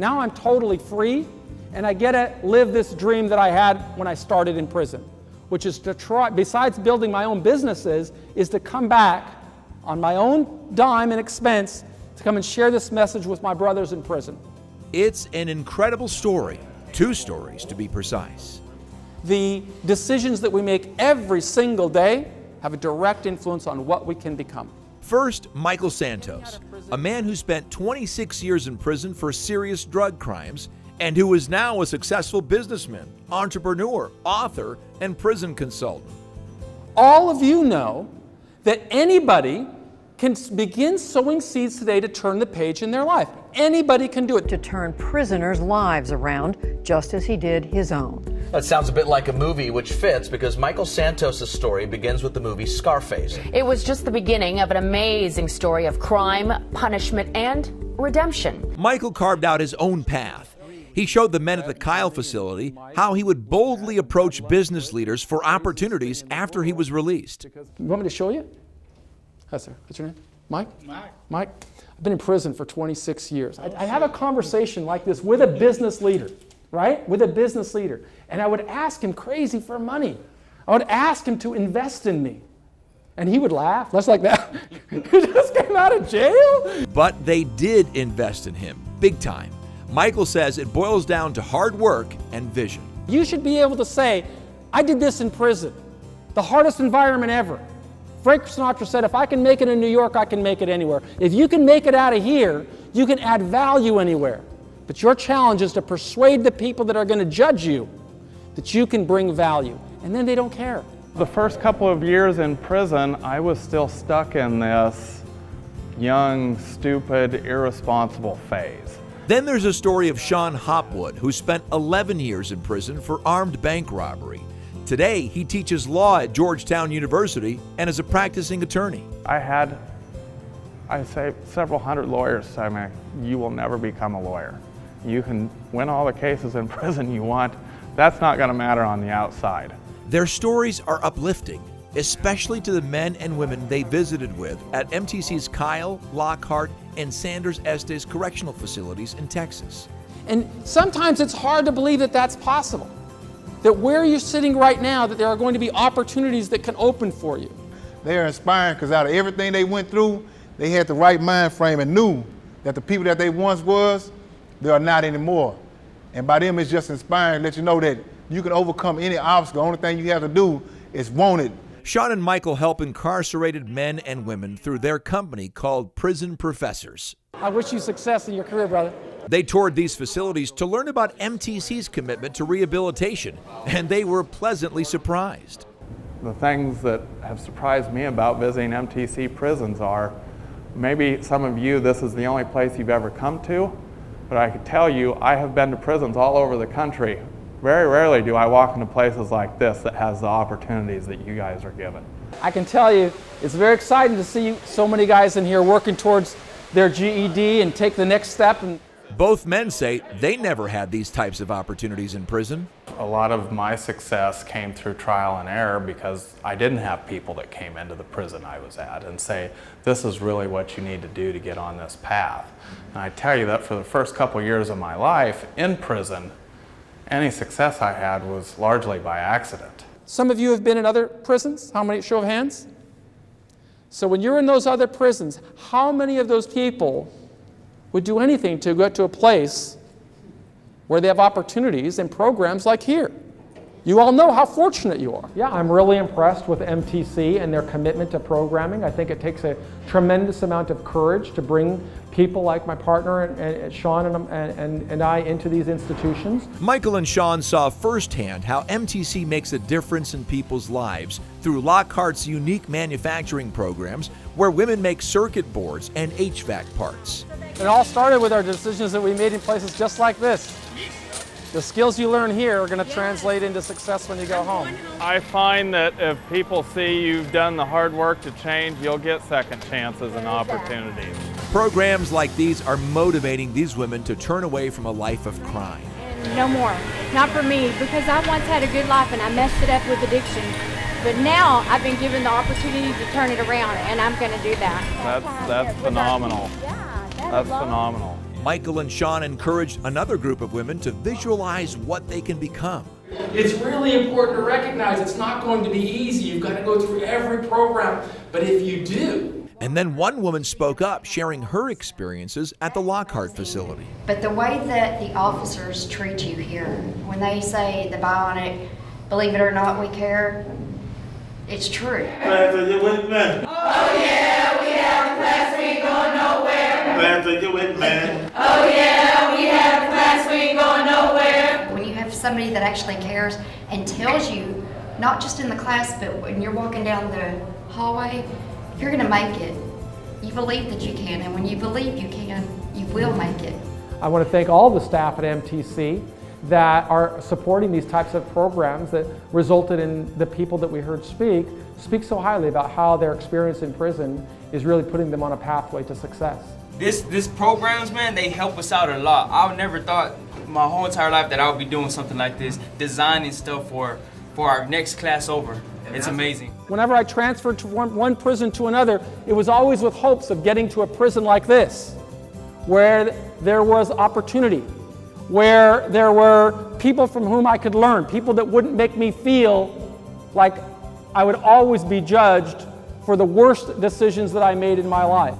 Now I'm totally free, and I get to live this dream that I had when I started in prison, which is to try, besides building my own businesses, is to come back on my own dime and expense to come and share this message with my brothers in prison. It's an incredible story, 2 stories to be precise. The decisions that we make every single day have a direct influence on what we can become. First, Michael Santos, a man who spent 26 years in prison for serious drug crimes and who is now a successful businessman, entrepreneur, author, and prison consultant. All of you know that anybody can begin sowing seeds today to turn the page in their life. Anybody can do it. To turn prisoners' lives around, just as he did his own. That sounds a bit like a movie, which fits because Michael Santos' story begins with the movie Scarface. It was just the beginning of an amazing story of crime, punishment, and redemption. Michael carved out his own path. He showed the men at the Kyle facility how he would boldly approach business leaders for opportunities after he was released. You want me to show you? Yes, sir. What's your name? Mike? Mike. I've been in prison for 26 years. I have a conversation like this with a business leader, right? With a business leader. And I would ask him crazy for money. I would ask him to invest in me. And he would laugh. That's like that. You just came out of jail? But they did invest in him, big time. Michael says it boils down to hard work and vision. You should be able to say, I did this in prison. The hardest environment ever. Frank Sinatra said, if I can make it in New York, I can make it anywhere. If you can make it out of here, you can add value anywhere. But your challenge is to persuade the people that are going to judge you that you can bring value. And then they don't care. The first couple of years in prison, I was still stuck in this young, stupid, irresponsible phase. Then there's a story of Shon Hopwood, who spent 11 years in prison for armed bank robbery. Today, he teaches law at Georgetown University and is a practicing attorney. I say, several hundred lawyers tell me, you will never become a lawyer. You can win all the cases in prison you want. That's not going to matter on the outside. Their stories are uplifting, especially to the men and women they visited with at MTC's Kyle, Lockhart, and Sanders Estes correctional facilities in Texas. And sometimes it's hard to believe that that's possible. That where you're sitting right now, that there are going to be opportunities that can open for you. They're inspiring because out of everything they went through, they had the right mind frame and knew that the people that they once was, they are not anymore. And by them, it's just inspiring to let you know that you can overcome any obstacle. The only thing you have to do is want it. Shon and Michael help incarcerated men and women through their company called Prison Professors. I wish you success in your career, brother. They toured these facilities to learn about MTC's commitment to rehabilitation, and they were pleasantly surprised. The things that have surprised me about visiting MTC prisons are, maybe some of you, this is the only place you've ever come to, but I can tell you, I have been to prisons all over the country. Very rarely do I walk into places like this that has the opportunities that you guys are given. I can tell you, it's very exciting to see so many guys in here working towards their GED and take the next step. And both men say they never had these types of opportunities in prison. A lot of my success came through trial and error because I didn't have people that came into the prison I was at and say, this is really what you need to do to get on this path. And I tell you that for the first couple years of my life in prison, any success I had was largely by accident. Some of you have been in other prisons. How many? Show of hands. So when you're in those other prisons, how many of those people would do anything to get to a place where they have opportunities and programs like here? You all know how fortunate you are. Yeah, I'm really impressed with MTC and their commitment to programming. I think it takes a tremendous amount of courage to bring people like my partner and Shon and I into these institutions. Michael and Shon saw firsthand how MTC makes a difference in people's lives through Lockhart's unique manufacturing programs where women make circuit boards and HVAC parts. It all started with our decisions that we made in places just like this. The skills you learn here are going to translate into success when you go home. I find that if people see you've done the hard work to change, you'll get second chances and opportunities. Programs like these are motivating these women to turn away from a life of crime. No more. Not for me, because I once had a good life and I messed it up with addiction. But now I've been given the opportunity to turn it around, and I'm going to do that. That's phenomenal. That's phenomenal. Michael and Shon encouraged another group of women to visualize what they can become. It's really important to recognize it's not going to be easy. You've got to go through every program, but if you do. And then one woman spoke up, sharing her experiences at the Lockhart facility. But the way that the officers treat you here, when they say the bionic, believe it or not, we care, it's true. Class, are you with me? Oh yeah, we have a class, we ain't going nowhere. Class, are you with me? Oh yeah, we have a class, we ain't going nowhere. When you have somebody that actually cares and tells you, not just in the class, but when you're walking down the hallway, you're gonna make it. You believe that you can, and when you believe you can, you will make it. I want to thank all the staff at MTC that are supporting these types of programs that resulted in the people that we heard speak so highly about how their experience in prison is really putting them on a pathway to success. This programs, man, they help us out a lot. I never thought my whole entire life that I would be doing something like this, designing stuff for our next class over. It's amazing. Whenever I transferred to one prison to another, it was always with hopes of getting to a prison like this, where there was opportunity, where there were people from whom I could learn, people that wouldn't make me feel like I would always be judged for the worst decisions that I made in my life.